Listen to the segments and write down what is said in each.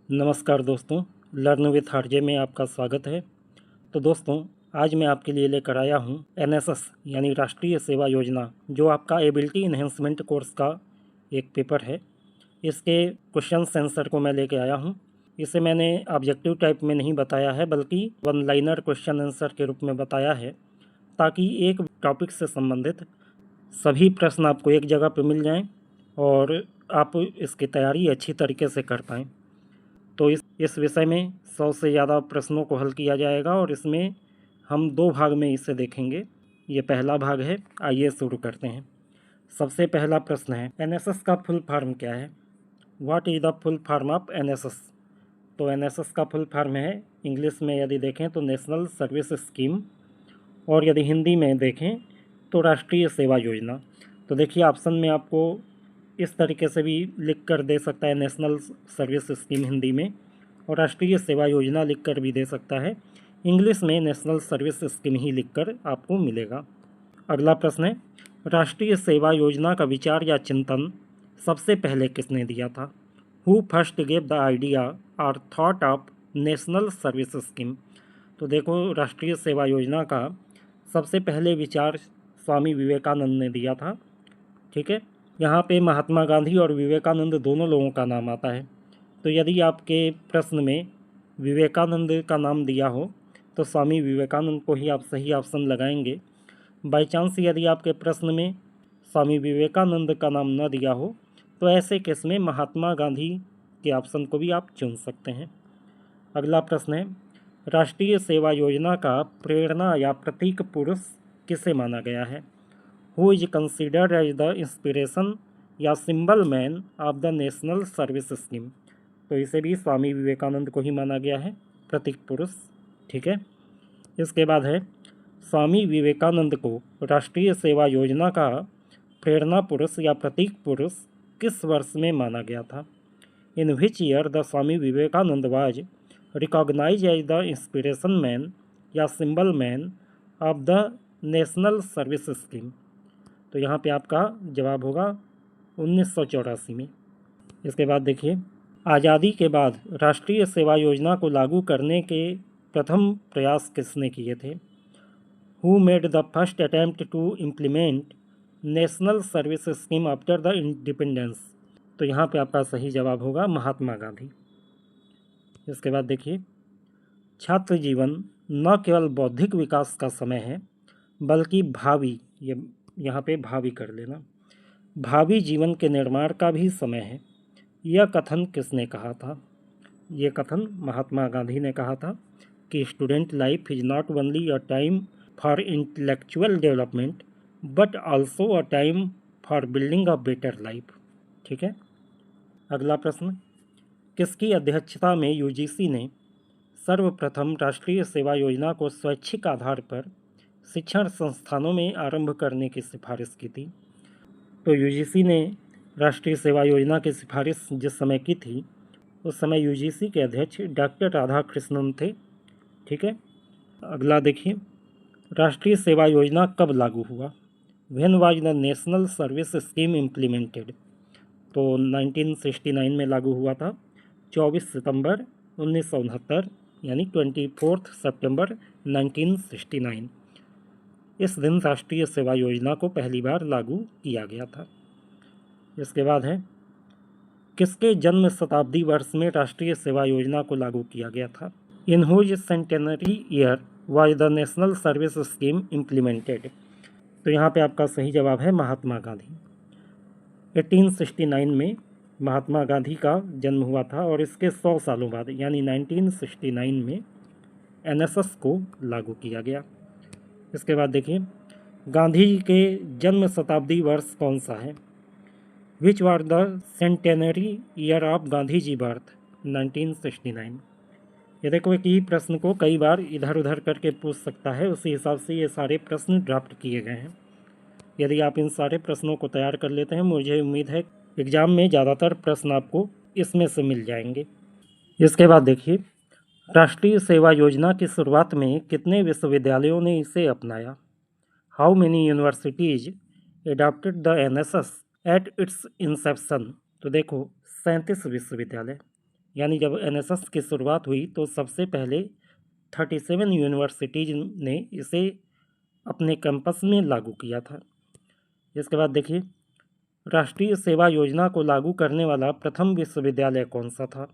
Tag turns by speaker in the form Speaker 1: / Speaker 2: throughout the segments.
Speaker 1: नमस्कार दोस्तों, learn with RJ में आपका स्वागत है। तो दोस्तों, आज मैं आपके लिए लेकर आया हूँ एनएसएस यानी राष्ट्रीय सेवा योजना, जो आपका एबिलिटी इन्हेंसमेंट कोर्स का एक पेपर है। इसके क्वेश्चन आंसर को मैं लेके आया हूँ। इसे मैंने ऑब्जेक्टिव टाइप में नहीं बताया है, बल्कि वन लाइनर क्वेश्चन आंसर के रूप में बताया है, ताकि एक टॉपिक से संबंधित सभी प्रश्न आपको एक जगह पर मिल जाएँ और आप इसकी तैयारी अच्छी तरीके से कर पाएँ। तो इस विषय में 100 से ज़्यादा प्रश्नों को हल किया जाएगा और इसमें हम 2 भाग में इसे देखेंगे। ये पहला भाग है। आइए शुरू करते हैं। सबसे पहला प्रश्न है, एनएसएस का फुल फॉर्म क्या है? What is the full form of NSS? तो एनएसएस का फुल फॉर्म है, इंग्लिश में यदि देखें तो नेशनल सर्विस स्कीम, और यदि हिंदी में देखें तो राष्ट्रीय सेवा योजना। तो देखिए, ऑप्शन में आपको इस तरीके से भी लिख कर दे सकता है, नेशनल सर्विस स्कीम हिंदी में, और राष्ट्रीय सेवा योजना लिख कर भी दे सकता है। इंग्लिश में नेशनल सर्विस स्कीम ही लिख कर आपको मिलेगा। अगला प्रश्न है, राष्ट्रीय सेवा योजना का विचार या चिंतन सबसे पहले किसने दिया था? Who first gave the idea और thought of national service scheme? तो देखो, राष्ट्रीय सेवा योजना का सबसे पहले विचार स्वामी विवेकानंद ने दिया था। ठीक है, यहाँ पे महात्मा गांधी और विवेकानंद दोनों लोगों का नाम आता है। तो यदि आपके प्रश्न में विवेकानंद का नाम दिया हो तो स्वामी विवेकानंद को ही आप सही ऑप्शन लगाएंगे। बाई चांस यदि आपके प्रश्न में स्वामी विवेकानंद का नाम न दिया हो तो ऐसे केस में महात्मा गांधी के ऑप्शन को भी आप चुन सकते हैं। अगला प्रश्न है, राष्ट्रीय सेवा योजना का प्रेरणा या प्रतीक पुरुष किसे माना गया है? Who is considered as the inspiration या symbol man of the national service scheme? तो इसे भी स्वामी विवेकानंद को ही माना गया है प्रतीक पुरुष। ठीक है, इसके बाद है, स्वामी विवेकानंद को राष्ट्रीय सेवा योजना का प्रेरणा पुरुष या प्रतीक पुरुष किस वर्ष में माना गया था? In which year the Swami Vivekananda was recognise as the inspiration man या symbol man of the national service scheme? तो यहाँ पे आपका जवाब होगा 1984 में। इसके बाद देखिए, आज़ादी के बाद राष्ट्रीय सेवा योजना को लागू करने के प्रथम प्रयास किसने किए थे? Who made the first attempt to implement national service scheme after the independence? तो यहाँ पे आपका सही जवाब होगा महात्मा गांधी। इसके बाद देखिए, छात्र जीवन न केवल बौद्धिक विकास का समय है बल्कि भावी, ये यहाँ पे भावी कर लेना, भावी जीवन के निर्माण का भी समय है। यह कथन किसने कहा था? ये कथन महात्मा गांधी ने कहा था कि student life is not only a time for intellectual development but also a time for building a better life. ठीक है, अगला प्रश्न, किसकी अध्यक्षता में यूजीसी ने सर्वप्रथम राष्ट्रीय सेवा योजना को स्वैच्छिक आधार पर शिक्षण संस्थानों में आरंभ करने की सिफारिश की थी? तो यूजीसी ने राष्ट्रीय सेवा योजना की सिफारिश जिस समय की थी, उस समय यूजीसी के अध्यक्ष डॉक्टर राधाकृष्णन थे। ठीक है, अगला देखिए, राष्ट्रीय सेवा योजना कब लागू हुआ? When was the national service scheme implemented? तो 1969 में लागू हुआ था, 24 सितंबर 1969, यानी 24 सितंबर 1969। इस दिन राष्ट्रीय सेवा योजना को पहली बार लागू किया गया था। इसके बाद है, किसके जन्म शताब्दी वर्ष में राष्ट्रीय सेवा योजना को लागू किया गया था? In whose centenary year was the national service scheme implemented? तो यहाँ पे आपका सही जवाब है महात्मा गांधी। 1869 में महात्मा गांधी का जन्म हुआ था और इसके 100 सालों बाद यानी 1969 में एनएसएस को लागू किया गया। इसके बाद देखिए, गांधी जी के जन्म शताब्दी वर्ष कौन सा है? Which was the centenary year of Gandhi ji birth? 1969। ये देखो, एक ही प्रश्न को कई बार इधर उधर करके पूछ सकता है, उसी हिसाब से ये सारे प्रश्न ड्राफ्ट किए गए हैं। यदि आप इन सारे प्रश्नों को तैयार कर लेते हैं, मुझे उम्मीद है एग्जाम में ज़्यादातर प्रश्न आपको इसमें से मिल जाएंगे। इसके बाद देखिए, राष्ट्रीय सेवा योजना की शुरुआत में कितने विश्वविद्यालयों ने इसे अपनाया? How many universities adopted the NSS at its inception? तो देखो, 37 विश्वविद्यालय, यानी जब एनएसएस की शुरुआत हुई तो सबसे पहले 37 यूनिवर्सिटीज ने इसे अपने कैंपस में लागू किया था। इसके बाद देखिए, राष्ट्रीय सेवा योजना को लागू करने वाला प्रथम विश्वविद्यालय कौन सा था?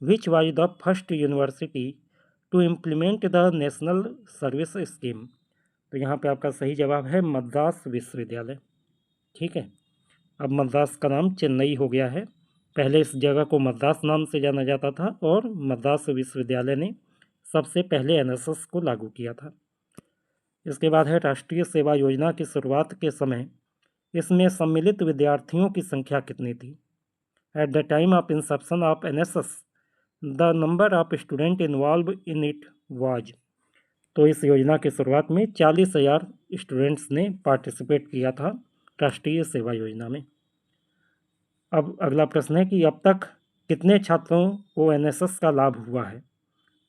Speaker 1: Which was the first university to implement the national service scheme? तो यहाँ पे आपका सही जवाब है मद्रास विश्वविद्यालय। ठीक है, अब मद्रास का नाम चेन्नई हो गया है। पहले इस जगह को मद्रास नाम से जाना जाता था और मद्रास विश्वविद्यालय ने सबसे पहले एनएसएस को लागू किया था। इसके बाद है राष्ट्रीय सेवा योजना की शुरुआत के समय इसमें सम्मिलित विद्यार्थियों की संख्या कितनी थी? At the time of Inception of NSS the number of student involve in it was. तो इस योजना की शुरुआत में 40,000 स्टूडेंट्स ने पार्टिसिपेट किया था राष्ट्रीय सेवा योजना में। अब अगला प्रश्न है कि अब तक कितने छात्रों को एनएसएस का लाभ हुआ है?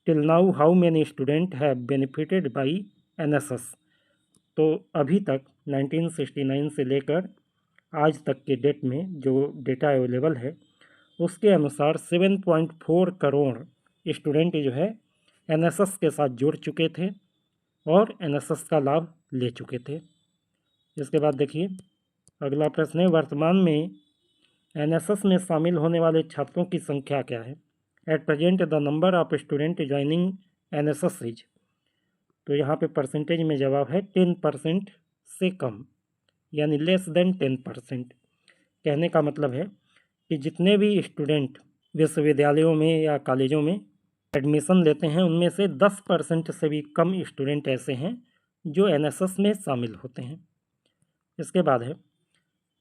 Speaker 1: Till now how many student have benefited by NSS? तो अभी तक 1969 से लेकर आज तक के डेट में जो डेटा अवेलेबल है उसके अनुसार 7.4 करोड़ स्टूडेंट जो है एनएसएस के साथ जुड़ चुके थे और एनएसएस का लाभ ले चुके थे। इसके बाद देखिए, अगला प्रश्न है वर्तमान में एनएसएस में शामिल होने वाले छात्रों की संख्या क्या है? At present the number of student joining NSS is. तो यहाँ पे परसेंटेज में जवाब है 10% से कम, यानी लेस देन 10%। कहने का मतलब है कि जितने भी स्टूडेंट विश्वविद्यालयों में या कॉलेजों में एडमिशन लेते हैं उनमें से 10% से भी कम स्टूडेंट ऐसे हैं जो एनएसएस में शामिल होते हैं। इसके बाद है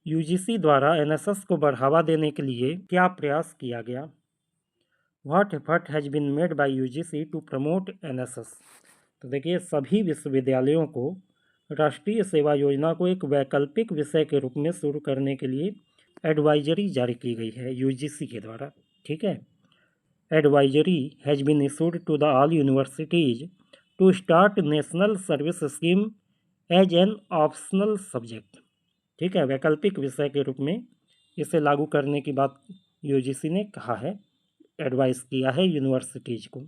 Speaker 1: यूजीसी द्वारा एनएसएस को बढ़ावा देने के लिए क्या प्रयास किया गया? What effort has been made by UGC to promote NSS? तो देखिए, सभी विश्वविद्यालयों को राष्ट्रीय सेवा योजना को एक वैकल्पिक विषय के रूप में शुरू करने के लिए एडवाइजरी जारी की गई है यूजीसी के द्वारा। ठीक है, advisory has been issued to the all universities to start national service scheme as an optional subject. ठीक है, वैकल्पिक विषय के रूप में इसे लागू करने की बात यूजीसी ने कहा है, एडवाइस किया है यूनिवर्सिटीज़ को,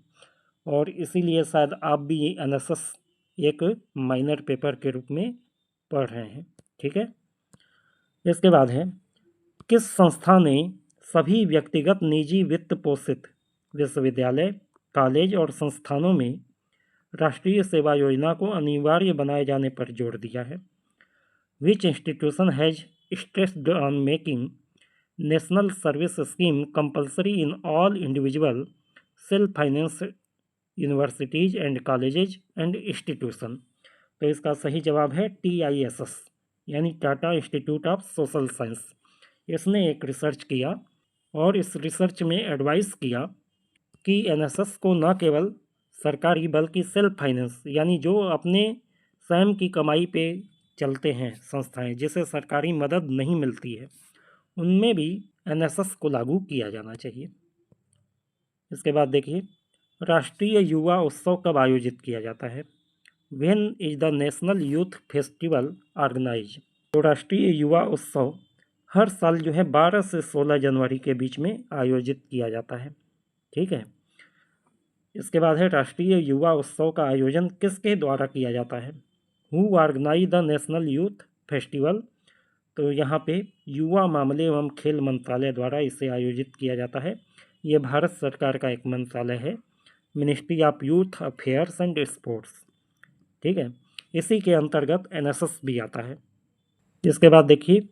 Speaker 1: और इसीलिए शायद आप भी एनएसएस एक माइनर पेपर के रूप में पढ़ रहे हैं। ठीक है, इसके बाद है किस संस्था ने सभी व्यक्तिगत निजी वित्त पोषित विश्वविद्यालय, कॉलेज और संस्थानों में राष्ट्रीय सेवा योजना को अनिवार्य बनाए जाने पर जोर दिया है? Which institution has stressed on making national service scheme compulsory in all individual self-financed universities and colleges and institution? तो इसका सही जवाब है TISS, यानी Tata institute of social science. इसने एक रिसर्च किया और इस रिसर्च में एडवाइस किया कि एनएसएस को न केवल सरकारी बल्कि सेल्फ फाइनेंस, यानी जो अपने स्वयं की कमाई पे चलते हैं संस्थाएं जिसे सरकारी मदद नहीं मिलती है, उनमें भी एनएसएस को लागू किया जाना चाहिए। इसके बाद देखिए, राष्ट्रीय युवा उत्सव कब आयोजित किया जाता है? When is the national youth festival organise? तो राष्ट्रीय युवा उत्सव हर साल जो है 12 से 16 जनवरी के बीच में आयोजित किया जाता है। ठीक है, इसके बाद है राष्ट्रीय युवा उत्सव का आयोजन किसके द्वारा किया जाता है? Who organise the national youth festival? तो यहाँ पे युवा मामले एवं खेल मंत्रालय द्वारा इसे आयोजित किया जाता है। ये भारत सरकार का एक मंत्रालय है, ministry of youth affairs and sports. ठीक है, इसी के अंतर्गत एनएसएस भी आता है। इसके बाद देखिए,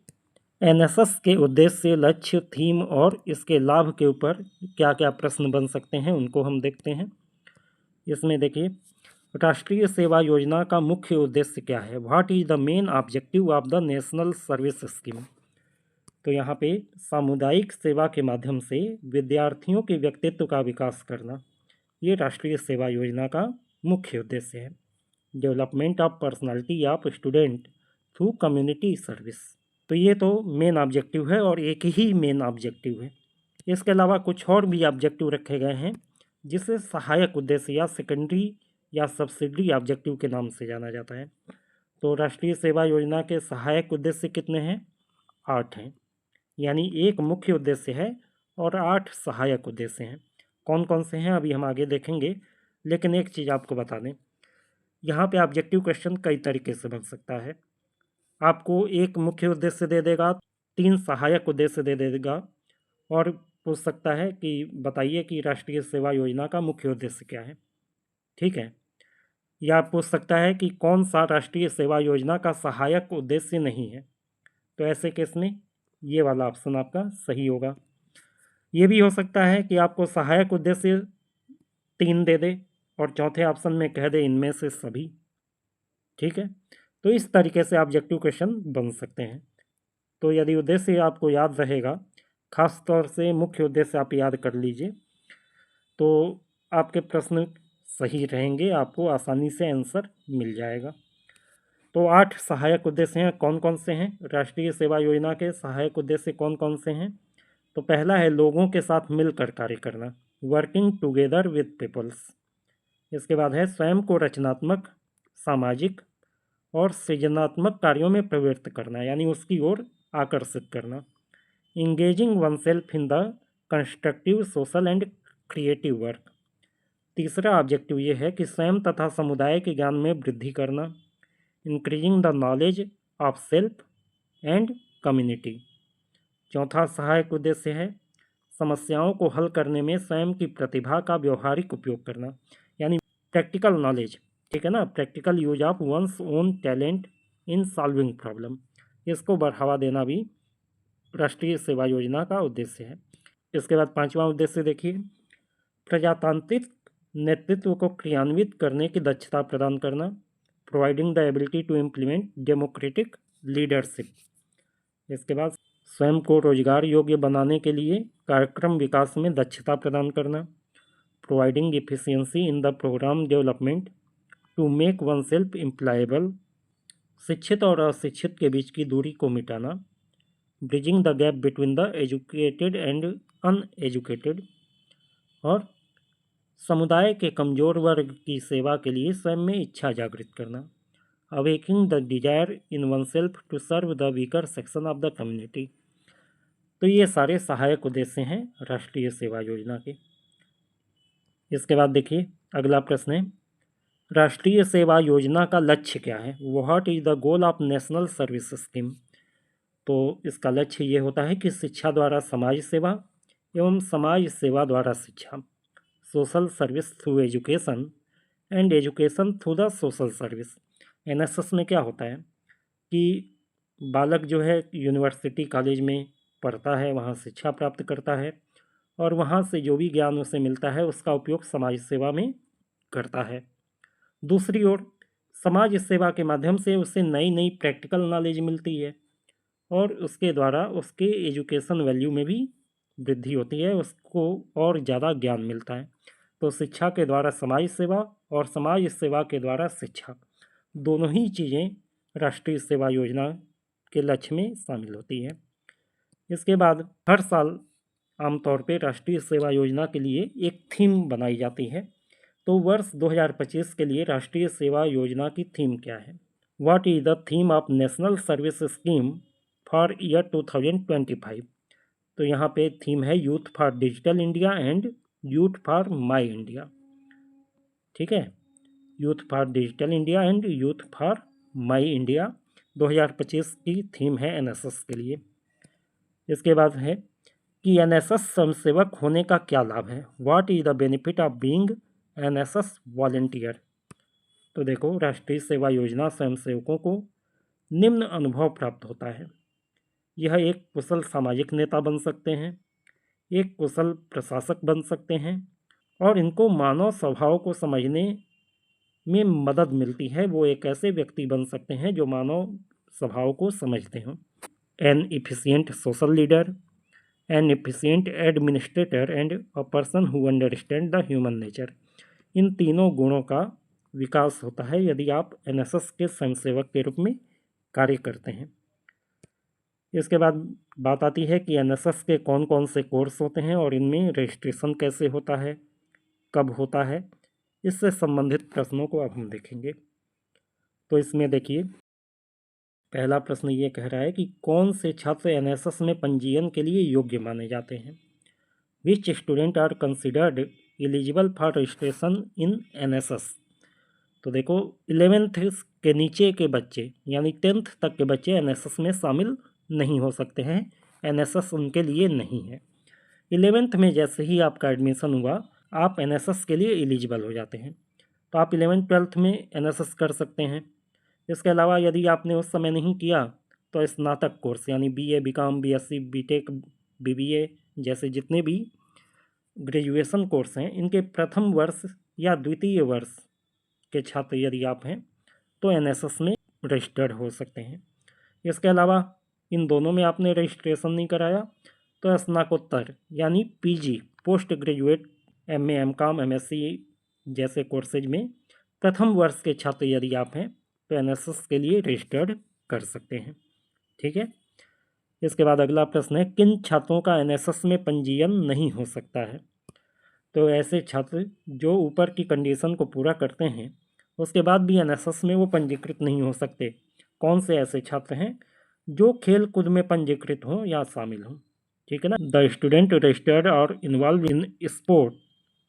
Speaker 1: एनएसएस के उद्देश्य, लक्ष्य, थीम और इसके लाभ के ऊपर क्या क्या प्रश्न बन सकते हैं उनको हम देखते हैं। इसमें देखिए, राष्ट्रीय सेवा योजना का मुख्य उद्देश्य क्या है? What is the main objective of the national service scheme? तो यहाँ पे सामुदायिक सेवा के माध्यम से विद्यार्थियों के व्यक्तित्व का विकास करना, ये राष्ट्रीय सेवा योजना का मुख्य उद्देश्य है। Development of personality of student through community service, तो ये तो मेन ऑब्जेक्टिव है और एक ही मेन ऑब्जेक्टिव है। इसके अलावा कुछ और भी ऑब्जेक्टिव रखे गए हैं जिसे सहायक उद्देश्य या सेकेंडरी या सब्सिडरी ऑब्जेक्टिव के नाम से जाना जाता है। तो राष्ट्रीय सेवा योजना के सहायक उद्देश्य कितने हैं? 8 हैं, यानी एक मुख्य उद्देश्य है और 8 सहायक उद्देश्य हैं। कौन कौन से हैं अभी हम आगे देखेंगे, लेकिन एक चीज़ आपको बता दें, यहाँ पे ऑब्जेक्टिव क्वेश्चन कई तरीके से बन सकता है। आपको एक मुख्य उद्देश्य दे देगा, 3 सहायक उद्देश्य दे देगा, और पूछ सकता है कि बताइए कि राष्ट्रीय सेवा योजना का मुख्य उद्देश्य क्या है। ठीक है, या पूछ सकता है कि कौन सा राष्ट्रीय सेवा योजना का सहायक उद्देश्य नहीं है। तो ऐसे केस में ये वाला ऑप्शन आपका सही होगा। ये भी हो सकता है कि आपको सहायक उद्देश्य 3 दे दे और चौथे ऑप्शन में कह दे इनमें से सभी। ठीक है, तो इस तरीके से ऑब्जेक्टिव क्वेश्चन बन सकते हैं। तो यदि उद्देश्य आपको याद रहेगा, खास तौर से मुख्य उद्देश्य आप याद कर लीजिए, तो आपके प्रश्न सही रहेंगे, आपको आसानी से आंसर मिल जाएगा। तो 8 सहायक उद्देश्य हैं। कौन कौन से हैं राष्ट्रीय सेवा योजना के सहायक उद्देश्य, कौन कौन से हैं? तो पहला है लोगों के साथ मिलकर कार्य करना, वर्किंग टुगेदर विद पीपल्स। इसके बाद है स्वयं को रचनात्मक, सामाजिक और सृजनात्मक कार्यों में प्रवृत्त करना, यानी उसकी ओर आकर्षित करना। Engaging one self in the constructive social and creative work. तीसरा ऑब्जेक्टिव ये है कि स्वयं तथा समुदाय के ज्ञान में वृद्धि करना, increasing the knowledge of self and community. चौथा सहायक उद्देश्य है समस्याओं को हल करने में स्वयं की प्रतिभा का व्यवहारिक उपयोग करना, यानी प्रैक्टिकल नॉलेज। ठीक है ना, practical use of one's own talent in solving problem, इसको बढ़ावा देना भी राष्ट्रीय सेवा योजना का उद्देश्य है। इसके बाद पांचवा उद्देश्य देखिए, प्रजातांत्रिक नेतृत्व को क्रियान्वित करने की दक्षता प्रदान करना, providing the ability to implement democratic leadership. इसके बाद स्वयं को रोजगार योग्य बनाने के लिए कार्यक्रम विकास में दक्षता प्रदान करना, providing efficiency in the programme development to make one self employable. शिक्षित और अशिक्षित के बीच की दूरी को मिटाना, bridging the gap between the educated and uneducated. और समुदाय के कमजोर वर्ग की सेवा के लिए स्वयं में इच्छा जागृत करना, awaking the desire in one self to serve the weaker section of the community. तो ये सारे सहायक उद्देश्य हैं राष्ट्रीय सेवा योजना के। इसके बाद देखिए अगला प्रश्न है, राष्ट्रीय सेवा योजना का लक्ष्य क्या है? What is the goal of national service scheme? तो इसका लक्ष्य ये होता है कि शिक्षा द्वारा समाज सेवा एवं समाज सेवा द्वारा शिक्षा, social service through education and education through the social service. NSS में क्या होता है कि बालक जो है यूनिवर्सिटी कॉलेज में पढ़ता है, वहाँ शिक्षा प्राप्त करता है और वहाँ से जो भी ज्ञान उसे मिलता है उसका उपयोग समाज सेवा में करता है। दूसरी ओर समाज सेवा के माध्यम से उसे नई नई प्रैक्टिकल नॉलेज मिलती है और उसके द्वारा उसके एजुकेशन वैल्यू में भी वृद्धि होती है, उसको और ज़्यादा ज्ञान मिलता है। तो शिक्षा के द्वारा समाज सेवा और समाज सेवा के द्वारा शिक्षा, दोनों ही चीज़ें राष्ट्रीय सेवा योजना के लक्ष्य में शामिल होती है। इसके बाद हर साल आमतौर पे राष्ट्रीय सेवा योजना के लिए एक थीम बनाई जाती है। तो वर्ष 2025 के लिए राष्ट्रीय सेवा योजना की थीम क्या है? What is the theme of national service scheme for year 2025? तो यहाँ पे थीम है youth for digital India and youth for my India. ठीक है, youth for digital India and youth for my India 2025 की थीम है एनएसएस के लिए। इसके बाद है कि एनएसएस स्वयंसेवक होने का क्या लाभ है? What is the benefit of being NSS volunteer? तो देखो राष्ट्रीय सेवा योजना स्वयंसेवकों को निम्न अनुभव प्राप्त होता है। यह एक कुशल सामाजिक नेता बन सकते हैं, एक कुशल प्रशासक बन सकते हैं और इनको मानव स्वभाव को समझने में मदद मिलती है। वो एक ऐसे व्यक्ति बन सकते हैं जो मानव स्वभाव को समझते हों। An efficient social leader, an efficient administrator and a person who understand the human nature. इन तीनों गुणों का विकास होता है यदि आप एनएसएस के स्वयंसेवक के रूप में कार्य करते हैं। इसके बाद बात आती है कि एनएसएस के कौन कौन से कोर्स होते हैं और इनमें रजिस्ट्रेशन कैसे होता है, कब होता है, इससे संबंधित प्रश्नों को अब हम देखेंगे। तो इसमें देखिए पहला प्रश्न ये कह रहा है कि कौन से छात्र एनएसएस में पंजीयन के लिए योग्य माने जाते हैं? Which student are considered eligible for registration in NSS। तो देखो 11th के नीचे के बच्चे यानी 10th तक के बच्चे NSS में शामिल नहीं हो सकते हैं, NSS उनके लिए नहीं है। 11th में जैसे ही आपका एडमिशन हुआ आप NSS के लिए एलिजिबल हो जाते हैं, तो आप 11th-12th में NSS कर सकते हैं। इसके अलावा यदि आपने उस समय नहीं किया तो स्नातक कोर्स यानी BA, BCom, BSc, BTech, BBA जैसे जितने भी ग्रेजुएशन कोर्स हैं इनके प्रथम वर्ष या द्वितीय वर्ष के छात्र यदि आप हैं तो NSS में रजिस्टर्ड हो सकते हैं। इसके अलावा इन दोनों में आपने रजिस्ट्रेशन नहीं कराया तो स्नातकोत्तर यानी PG, post graduate, MA, MCom, MSc जैसे कोर्सेज में प्रथम वर्ष के छात्र यदि आप हैं तो NSS के लिए रजिस्टर्ड कर सकते हैं। ठीक है। इसके बाद अगला प्रश्न है, किन छात्रों का NSS में पंजीयन नहीं हो सकता है? तो ऐसे छात्र जो ऊपर की कंडीशन को पूरा करते हैं उसके बाद भी NSS में वो पंजीकृत नहीं हो सकते। कौन से ऐसे छात्र हैं? जो खेल कूद में पंजीकृत हों या शामिल हों। ठीक है ना। द स्टूडेंट रजिस्टर्ड और involve in sport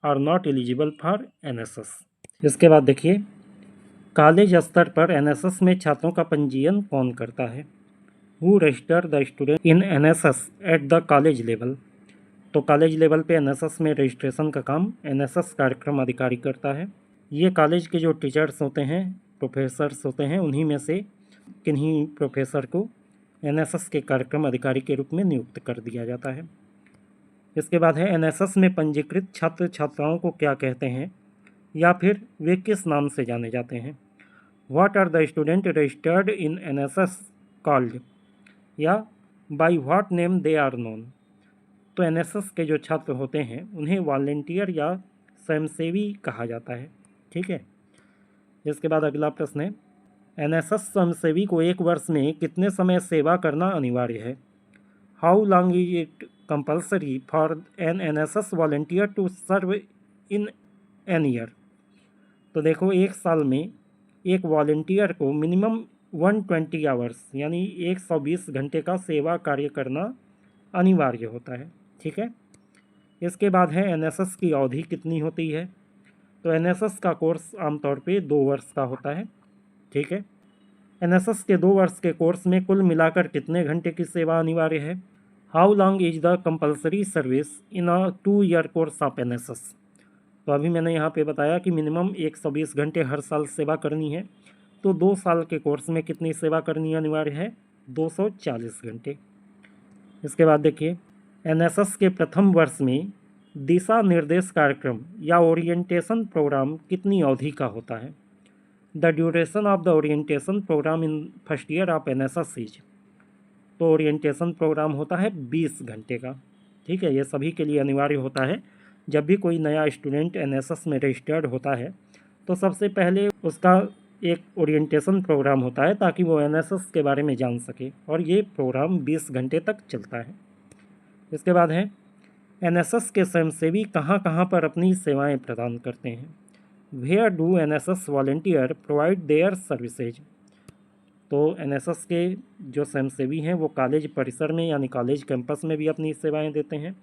Speaker 1: are not eligible for NSS। इसके बाद देखिए, कॉलेज स्तर पर NSS में छात्रों का पंजीयन कौन करता है? Who register the student in NSS at the college level. तो कॉलेज लेवल पे NSS में रजिस्ट्रेशन का काम NSS कार्यक्रम अधिकारी करता है। ये कॉलेज के जो टीचर्स होते हैं, प्रोफेसर्स होते हैं, उन्हीं में से किन्हीं प्रोफेसर को NSS के कार्यक्रम अधिकारी के रूप में नियुक्त कर दिया जाता है। इसके बाद है, NSS में पंजीकृत छात्र छात्राओं को क्या कहते हैं या फिर वे किस नाम से जाने जाते हैं? What are the student registered in NSS called, या by what name they are known. तो NSS के जो छात्र होते हैं उन्हें वॉलंटियर या स्वयंसेवी कहा जाता है। ठीक है। इसके बाद अगला प्रश्न है, NSS स्वयंसेवी को एक वर्ष में कितने समय सेवा करना अनिवार्य है? How long is it compulsory for an NSS volunteer to serve in an year. तो देखो, एक साल में एक वॉलंटियर को मिनिमम 120 आवर्स यानी 120 घंटे का सेवा कार्य करना अनिवार्य होता है। ठीक है। इसके बाद है, NSS की अवधि कितनी होती है? तो NSS का कोर्स आमतौर पे 2 वर्ष का होता है। ठीक है। NSS के 2 वर्ष के कोर्स में कुल मिलाकर कितने घंटे की सेवा अनिवार्य है? How long is the compulsory service in a 2 year course of NSS। तो अभी मैंने यहाँ पे बताया कि मिनिमम 120 घंटे हर साल सेवा करनी है, तो 2 साल के कोर्स में कितनी सेवा करनी अनिवार्य है? 240 घंटे। इसके बाद देखिए, NSS के प्रथम वर्ष में दिशा निर्देश कार्यक्रम या ओरिएंटेशन प्रोग्राम कितनी अवधि का होता है? The duration of the orientation programme in first year of NSS is. तो ओरिएंटेशन प्रोग्राम होता है 20 घंटे का। ठीक है। ये सभी के लिए अनिवार्य होता है। जब भी कोई नया स्टूडेंट NSS में रजिस्टर्ड होता है तो सबसे पहले उसका एक ओरिएंटेशन प्रोग्राम होता है ताकि वो NSS के बारे में जान सके, और ये प्रोग्राम 20 घंटे तक चलता है। इसके बाद है, NSS के स्वयंसेवी कहाँ कहाँ पर अपनी सेवाएं प्रदान करते हैं? Where do NSS volunteer provide their services. तो NSS के जो स्वयंसेवी हैं वो कॉलेज परिसर में यानी कॉलेज कैंपस में भी अपनी सेवाएं देते हैं।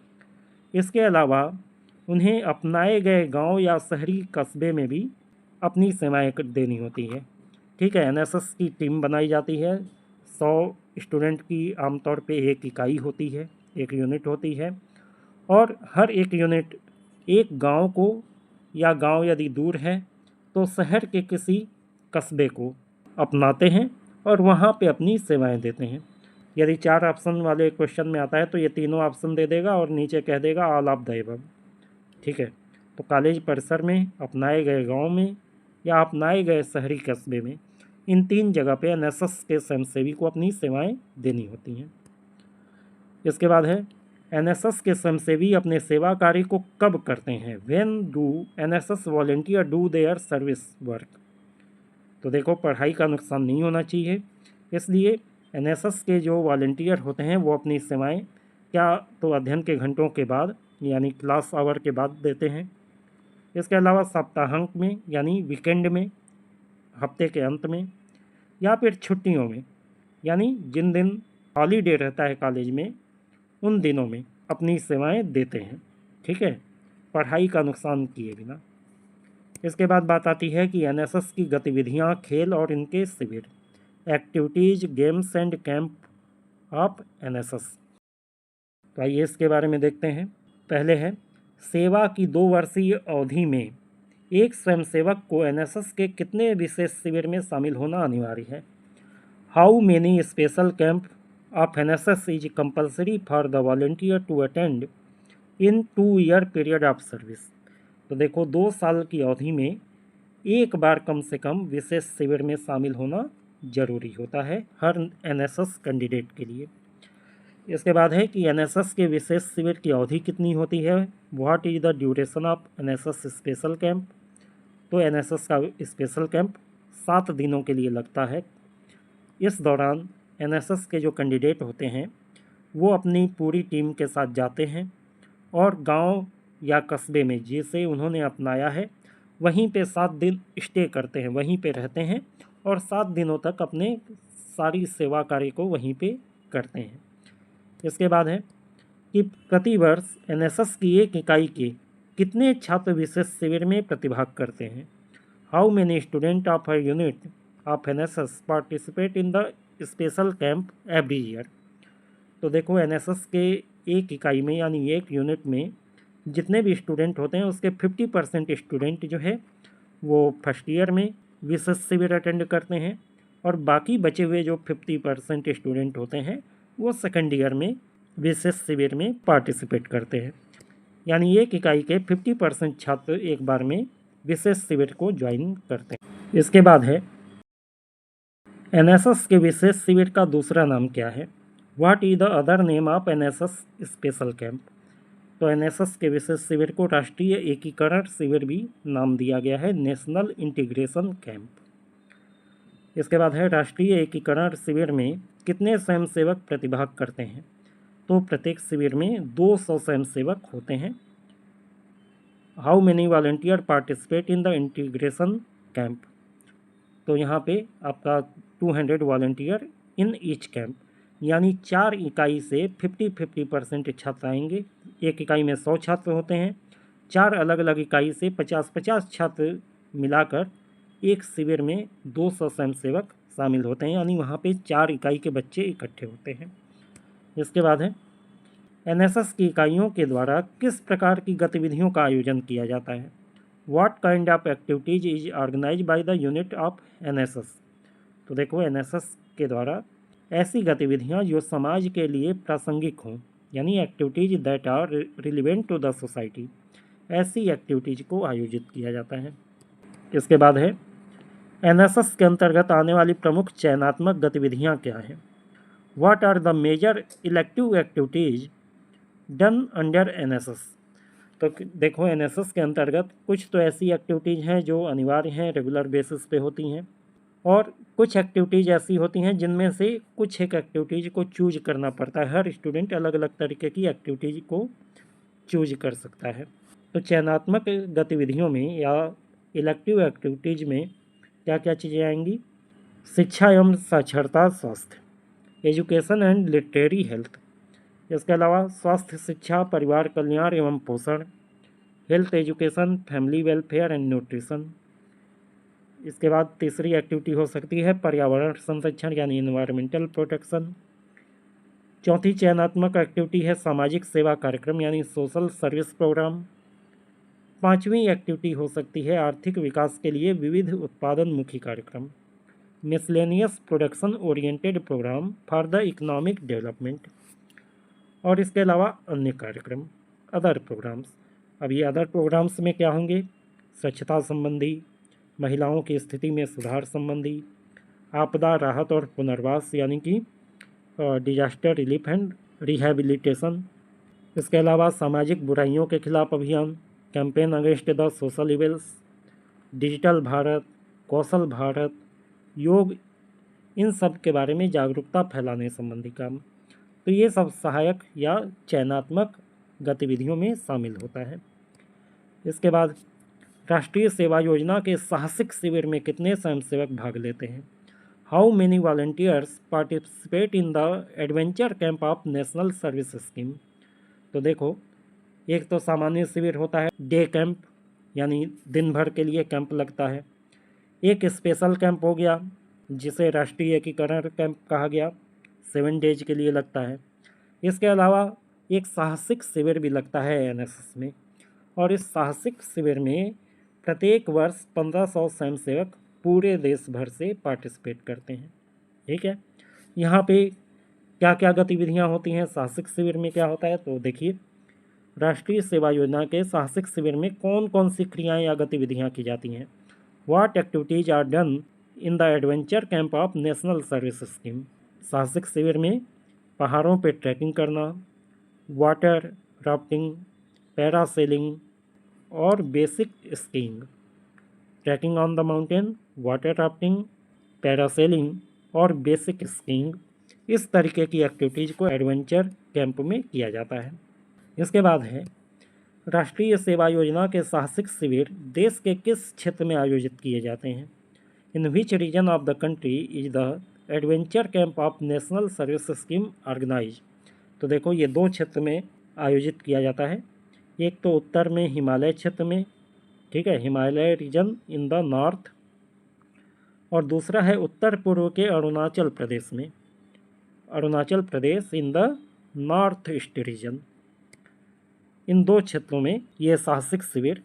Speaker 1: इसके अलावा उन्हें अपनाए गए गांव या शहरी कस्बे में भी अपनी सेवाएं देनी होती है। ठीक है। NSS की टीम बनाई जाती है। 100 स्टूडेंट की आमतौर पे एक इकाई होती है, एक यूनिट होती है, और हर एक यूनिट एक गांव को, या गांव यदि दूर है तो शहर के किसी कस्बे को अपनाते हैं और वहां पे अपनी सेवाएं देते हैं। यदि 4 ऑप्शन वाले क्वेश्चन में आता है तो ये तीनों ऑप्शन दे देगा और नीचे कह देगा ऑल ऑफ द एबव। ठीक है। तो कॉलेज परिसर में, अपनाए गए गांव में, या अपनाए गए शहरी कस्बे में, इन 3 जगह पे NSS के स्वयंसेवी को अपनी सेवाएं देनी होती हैं। इसके बाद है, NSS के स्वयंसेवी अपने सेवा कार्य को कब करते हैं? When do NSS volunteer do their service work. तो देखो, पढ़ाई का नुकसान नहीं होना चाहिए, इसलिए NSS के जो वॉलंटियर होते हैं वो अपनी सेवाएं क्या तो अध्ययन के घंटों के बाद यानी क्लास आवर के बाद देते हैं। इसके अलावा सप्ताहांत में यानी वीकेंड में, हफ्ते के अंत में, या फिर छुट्टियों में यानी जिन दिन हॉलीडे रहता है कॉलेज में उन दिनों में अपनी सेवाएं देते हैं। ठीक है, पढ़ाई का नुकसान किए बिना। इसके बाद बात आती है कि एनएसएस की गतिविधियां, खेल और इनके शिविर, activities, games and camp of NSS. तो आइए इसके बारे में देखते हैं। पहले है, सेवा की 2 वर्षीय अवधि में एक स्वयंसेवक को एनएसएस के कितने विशेष शिविर में शामिल होना अनिवार्य है। How many special camp of NSS is compulsory for the volunteer to attend in 2 year period of service. तो देखो, 2 साल की अवधि में एक बार कम से कम विशेष शिविर में शामिल होना जरूरी होता है हर एनएसएस कैंडिडेट के लिए। इसके बाद है कि एनएसएस के विशेष शिविर की अवधि कितनी होती है। What is the duration of NSS special camp. तो एनएसएस का स्पेशल कैंप 7 दिनों के लिए लगता है। इस दौरान एनएसएस के जो कैंडिडेट होते हैं वो अपनी पूरी टीम के साथ जाते हैं और गांव या कस्बे में जिसे उन्होंने अपनाया है वहीं पे 7 दिन स्टे करते हैं, वहीं पे रहते हैं और 7 दिनों तक अपने सारी सेवा कार्य को वहीं पे करते हैं। इसके बाद है कि प्रतिवर्ष एनएसएस की एक इकाई के कितने छात्र विशेष शिविर में प्रतिभाग करते हैं। How many student of a unit of NSS participate in the special camp every year. तो देखो, एनएसएस के एक इकाई में यानी एक यूनिट में जितने भी स्टूडेंट होते हैं उसके 50% स्टूडेंट जो है वो फर्स्ट ईयर में विशेष शिविर अटेंड करते हैं और बाकी बचे हुए जो 50% स्टूडेंट होते हैं वो सेकेंड ईयर में विशेष शिविर में पार्टिसिपेट करते हैं। यानी एक इकाई के 50% छात्र एक बार में विशेष शिविर को ज्वाइन करते हैं। इसके बाद है, एनएसएस के विशेष शिविर का दूसरा नाम क्या है। What is the other name of NSS special camp. तो एनएसएस के विशेष शिविर को राष्ट्रीय एकीकरण शिविर भी नाम दिया गया है, नेशनल इंटीग्रेशन कैंप। इसके बाद है, राष्ट्रीय एकीकरण शिविर में कितने स्वयंसेवक प्रतिभाग करते हैं। तो प्रत्येक शिविर में 200 स्वयंसेवक होते हैं। How many volunteer participate in the integration camp. तो यहाँ पे आपका 200 वॉलंटियर इन ईच कैंप, यानी 4 इकाई से 50-50% छात्र आएंगे। एक इकाई में 100 छात्र होते हैं, 4 अलग अलग इकाई से 50-50 छात्र मिलाकर एक शिविर में 200 स्वयंसेवक शामिल होते हैं, यानी वहाँ पे 4 इकाई के बच्चे इकट्ठे होते हैं। इसके बाद है, एनएसएस की इकाइयों के द्वारा किस प्रकार की गतिविधियों का आयोजन किया जाता है। What kind of activities is organise by the unit of NSS. तो देखो, एनएसएस के द्वारा ऐसी गतिविधियां जो समाज के लिए प्रासंगिक हों, यानी activities that are relevant to the society, ऐसी एक्टिविटीज को आयोजित किया जाता है। इसके बाद है, एनएसएस के अंतर्गत आने वाली प्रमुख चयनात्मक गतिविधियां क्या हैं। What are the major elective activities done under NSS. तो देखो, एनएसएस के अंतर्गत कुछ तो ऐसी एक्टिविटीज़ हैं जो अनिवार्य हैं, रेगुलर बेसिस पे होती हैं, और कुछ एक्टिविटीज़ ऐसी होती हैं जिनमें से कुछ एक एक्टिविटीज़ को चूज करना पड़ता है। हर स्टूडेंट अलग अलग तरीके की एक्टिविटीज़ को चूज कर सकता है। तो चयनात्मक गतिविधियों में या इलेक्टिव एक्टिविटीज़ में क्या क्या चीज़ें आएंगी। शिक्षा एवं साक्षरता, स्वास्थ्य, एजुकेशन एंड लिटरेरी हेल्थ। इसके अलावा स्वास्थ्य, शिक्षा, परिवार कल्याण एवं पोषण, health education, family welfare and nutrition. इसके बाद तीसरी एक्टिविटी हो सकती है पर्यावरण संरक्षण यानी इन्वायरमेंटल प्रोटेक्शन। चौथी चयनात्मक एक्टिविटी है सामाजिक सेवा कार्यक्रम यानी सोशल सर्विस प्रोग्राम। पांचवी एक्टिविटी हो सकती है आर्थिक विकास के लिए विविध उत्पादनमुखी कार्यक्रम, miscellaneous production oriented program for the economic development. और इसके अलावा अन्य कार्यक्रम, अदर प्रोग्राम्स। अब ये अदर प्रोग्राम्स में क्या होंगे। स्वच्छता संबंधी, महिलाओं की स्थिति में सुधार संबंधी, आपदा राहत और पुनर्वास यानी कि डिजास्टर रिलीफ एंड रिहैबिलिटेशन। इसके अलावा सामाजिक बुराइयों के खिलाफ अभियान, campaign against the social evils, digital Bharat, Kaushal Bharat, योग, इन सब के बारे में जागरूकता फैलाने संबंधी काम। तो ये सब सहायक या चयनात्मक गतिविधियों में शामिल होता है। इसके बाद राष्ट्रीय सेवा योजना के साहसिक शिविर में कितने स्वयंसेवक भाग लेते हैं। How many volunteers participate in the adventure camp of national service scheme. तो देखो, एक तो सामान्य शिविर होता है, डे कैंप यानी दिन भर के लिए कैंप लगता है। एक स्पेशल कैंप हो गया जिसे राष्ट्रीय एकीकरण कैंप कहा गया, 7 डेज के लिए लगता है। इसके अलावा एक साहसिक शिविर भी लगता है एनएसएस में, और इस साहसिक शिविर में प्रत्येक वर्ष 1500 स्वयंसेवक पूरे देश भर से पार्टिसिपेट करते हैं। ठीक है, यहाँ पे क्या क्या गतिविधियाँ होती हैं, साहसिक शिविर में क्या होता है, तो देखिए राष्ट्रीय सेवा योजना के साहसिक शिविर में कौन कौन सी क्रियाएं या गतिविधियाँ की जाती हैं। What activities are done in the adventure camp of national service scheme. साहसिक शिविर में पहाड़ों पर ट्रैकिंग करना, वाटर राफ्टिंग, पैरासेलिंग और basic skiing. Trekking on the mountain, water rafting, parasailing और बेसिक स्कीइंग, इस तरीके की एक्टिविटीज़ को एडवेंचर कैंप में किया जाता है। इसके बाद है राष्ट्रीय सेवा योजना के साहसिक शिविर देश के किस क्षेत्र में आयोजित किए जाते हैं। In which region of the country is the adventure camp of national service scheme organise. तो देखो ये 2 क्षेत्र में आयोजित किया जाता है, एक तो उत्तर में हिमालय क्षेत्र में, ठीक है, Himalaya region in the north, और दूसरा है उत्तर पूर्व के अरुणाचल प्रदेश में, Arunachal Pradesh in the north east region. इन 2 क्षेत्रों में ये साहसिक शिविर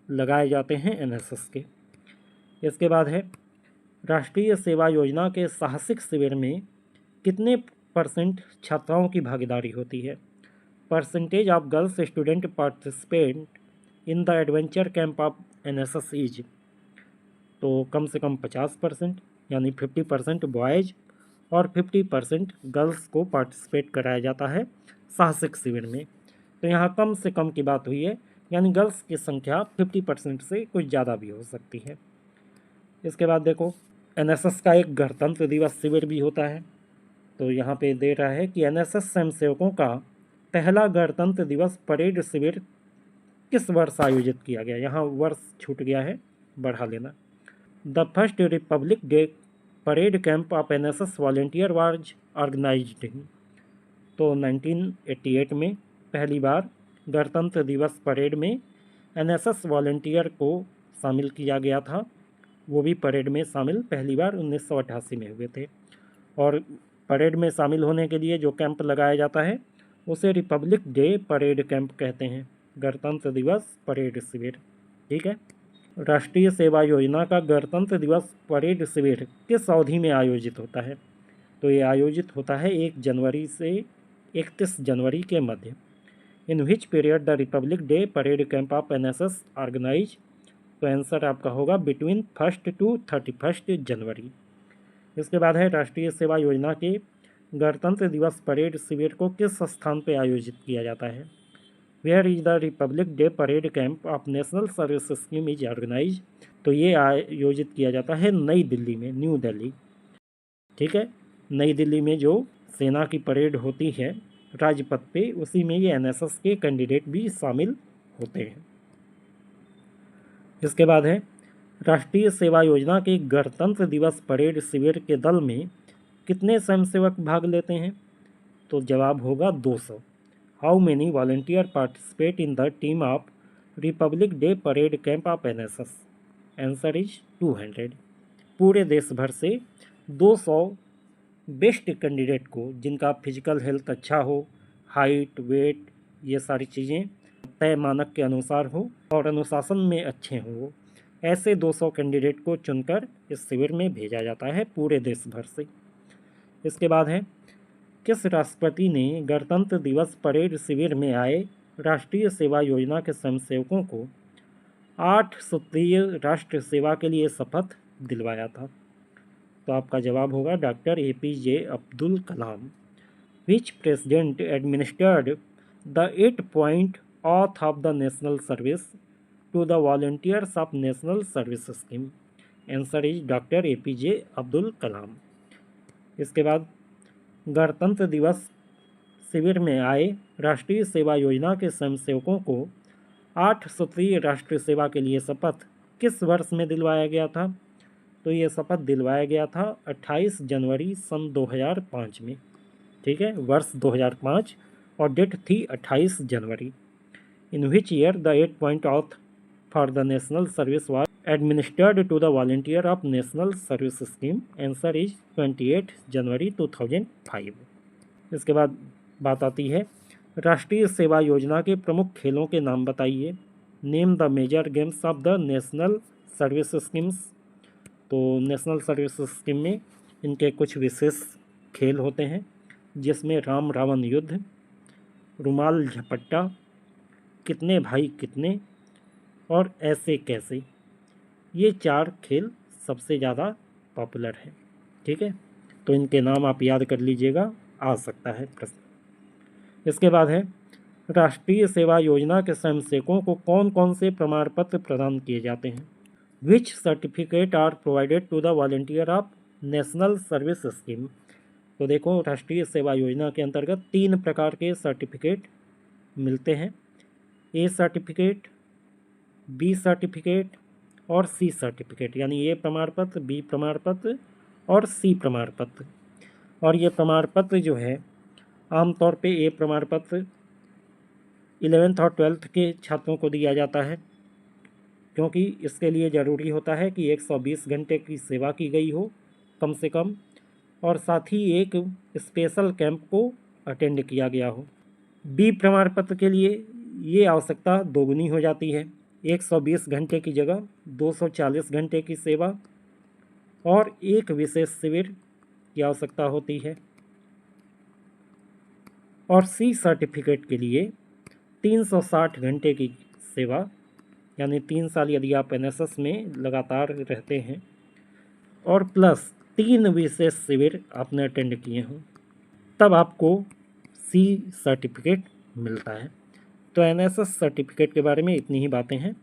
Speaker 1: लगाए जाते हैं एनएसएस के। इसके बाद है राष्ट्रीय सेवा योजना के साहसिक शिविर में कितने % छात्राओं की भागीदारी होती है। Percentage of girls student participant in the adventure camp of NSS is, तो कम से कम 50% यानी 50% बॉयज़ और 50% गर्ल्स को पार्टिसिपेट कराया जाता है साहसिक शिविर में। तो यहाँ कम से कम की बात हुई है, यानी गर्ल्स की संख्या 50% से कुछ ज़्यादा भी हो सकती है। इसके बाद देखो एनएसएस का एक गणतंत्र दिवस शिविर भी होता है। तो यहाँ पे दे रहा है कि एनएसएस स्वयंसेवकों का पहला गणतंत्र दिवस परेड शिविर किस वर्ष आयोजित किया गया। यहाँ वर्ष छूट गया है, बढ़ा लेना। The first republic day parade camp of NSS volunteer was organised in, तो 1988 में पहली बार गणतंत्र दिवस परेड में एनएसएस वॉलेंटियर को शामिल किया गया था। वो भी परेड में शामिल पहली बार 1988 में हुए थे। और परेड में शामिल होने के लिए जो कैंप लगाया जाता है उसे रिपब्लिक डे परेड कैंप कहते हैं, गणतंत्र दिवस परेड शिविर। ठीक है, राष्ट्रीय सेवा योजना का गणतंत्र दिवस परेड शिविर किस अवधि में आयोजित होता है। तो ये आयोजित होता है 1 जनवरी से 31 जनवरी के मध्य। In which period the republic day parade camp of NSS organise, तो आंसर आपका होगा बिटवीन 1 to 31 जनवरी। इसके बाद है राष्ट्रीय सेवा योजना के गणतंत्र दिवस परेड शिविर को किस स्थान पर आयोजित किया जाता है। Where is the republic day parade camp of national service scheme is organise, तो ये आयोजित किया जाता है नई दिल्ली में, न्यू दिल्ली। ठीक है, नई दिल्ली में जो सेना की परेड होती है राजपथ पे, उसी में ये एनएसएस के कैंडिडेट भी शामिल होते हैं। इसके बाद है राष्ट्रीय सेवा योजना के गणतंत्र दिवस परेड शिविर के दल में कितने स्वयंसेवक भाग लेते हैं। तो जवाब होगा 200। How many volunteer participate in the team of Republic day parade camp of NSS, answer is 200। पूरे देश भर से 200 बेस्ट कैंडिडेट को, जिनका फिजिकल हेल्थ अच्छा हो, हाइट वेट ये सारी चीज़ें तय मानक के अनुसार हो और अनुशासन में अच्छे हों, ऐसे 200 कैंडिडेट को चुनकर इस शिविर में भेजा जाता है पूरे देश भर से। इसके बाद है किस राष्ट्रपति ने गणतंत्र दिवस परेड शिविर में आए राष्ट्रीय सेवा योजना के स्वयंसेवकों को 8 सूत्रीय राष्ट्र सेवा के लिए शपथ दिलवाया था। तो आपका जवाब होगा doctor APJ Abdul Kalam. Which president administered the 8-point oath of the national service to the volunteers of national service scheme, answer is doctor APJ Abdul Kalam. इसके बाद गणतंत्र दिवस शिविर में आए राष्ट्रीय सेवा योजना के स्वयंसेवकों को 8 सूत्रीय राष्ट्र सेवा के लिए शपथ किस वर्ष में दिलवाया गया था। तो ये शपथ दिलवाया गया था 28 जनवरी सन 2005 में। ठीक है, वर्ष 2005 और डेट थी 28 जनवरी। In which year the 8-point oath for the national service was administered to the volunteer of national service scheme? Answer is 28 January 2005। इसके बाद बात आती है राष्ट्रीय सेवा योजना के प्रमुख खेलों के नाम बताइए। Name the major games of the national service schemes. तो नेशनल सर्विस स्कीम में इनके कुछ विशेष खेल होते हैं जिसमें राम रावण युद्ध, रुमाल झपट्टा, कितने भाई कितने और ऐसे कैसे, ये 4 खेल सबसे ज़्यादा पॉपुलर हैं। ठीक है, तो इनके नाम आप याद कर लीजिएगा, आ सकता है प्रश्न। इसके बाद है राष्ट्रीय सेवा योजना के स्वयंसेवकों को कौन कौन से प्रमाण पत्र प्रदान किए जाते हैं? Which certificate are provided to the volunteer of national service scheme? तो देखो राष्ट्रीय सेवा योजना के अंतर्गत 3 प्रकार के सर्टिफिकेट मिलते हैं, ए सर्टिफिकेट, बी सर्टिफिकेट और सी सर्टिफिकेट, यानी ए प्रमाण पत्र, बी प्रमाण पत्र और सी प्रमाण पत्र। और ये प्रमाण पत्र जो है आमतौर पे ए प्रमाण पत्र 11th और 12th के छात्रों को दिया जाता है, क्योंकि इसके लिए ज़रूरी होता है कि 120 घंटे की सेवा की गई हो कम से कम, और साथ ही एक स्पेशल कैंप को अटेंड किया गया हो। बी प्रमाण पत्र के लिए ये आवश्यकता दोगुनी हो जाती है, 120 घंटे की जगह 240 घंटे की सेवा और एक विशेष शिविर की आवश्यकता होती है। और सी सर्टिफिकेट के लिए 360 घंटे की सेवा, यानी 3 साल यदि आप एनएसएस में लगातार रहते हैं और प्लस 3 विशेष शिविर आपने अटेंड किए हों, तब आपको सी सर्टिफिकेट मिलता है। तो एनएसएस सर्टिफिकेट के बारे में इतनी ही बातें हैं।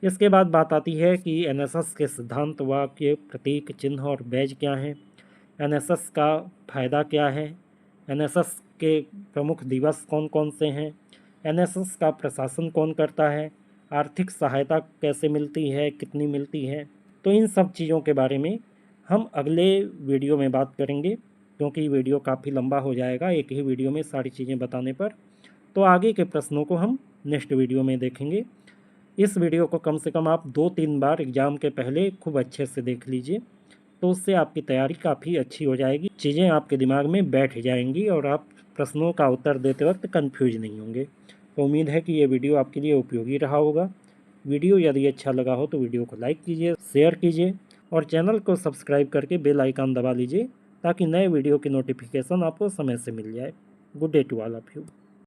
Speaker 1: इसके बाद बात आती है कि एनएसएस के सिद्धांत, वाक्य, प्रतीक, चिन्ह और बैज क्या हैं, एनएसएस का फ़ायदा क्या है, एनएसएस के प्रमुख दिवस कौन कौन से हैं, एनएसएस का प्रशासन कौन करता है, आर्थिक सहायता कैसे मिलती है, कितनी मिलती है। तो इन सब चीज़ों के बारे में हम अगले वीडियो में बात करेंगे, क्योंकि वीडियो काफ़ी लंबा हो जाएगा एक ही वीडियो में सारी चीज़ें बताने पर। तो आगे के प्रश्नों को हम नेक्स्ट वीडियो में देखेंगे। इस वीडियो को कम से कम आप 2-3 बार एग्ज़ाम के पहले खूब अच्छे से देख लीजिए, तो उससे आपकी तैयारी काफ़ी अच्छी हो जाएगी, चीज़ें आपके दिमाग में बैठ जाएंगी और आप प्रश्नों का उत्तर देते वक्त कंफ्यूज नहीं होंगे। तो उम्मीद है कि ये वीडियो आपके लिए उपयोगी रहा होगा। वीडियो यदि अच्छा लगा हो तो वीडियो को लाइक कीजिए, शेयर कीजिए और चैनल को सब्सक्राइब करके बेल आइकन दबा लीजिए ताकि नए वीडियो की नोटिफिकेशन आपको समय से मिल जाए। Good day to all of you.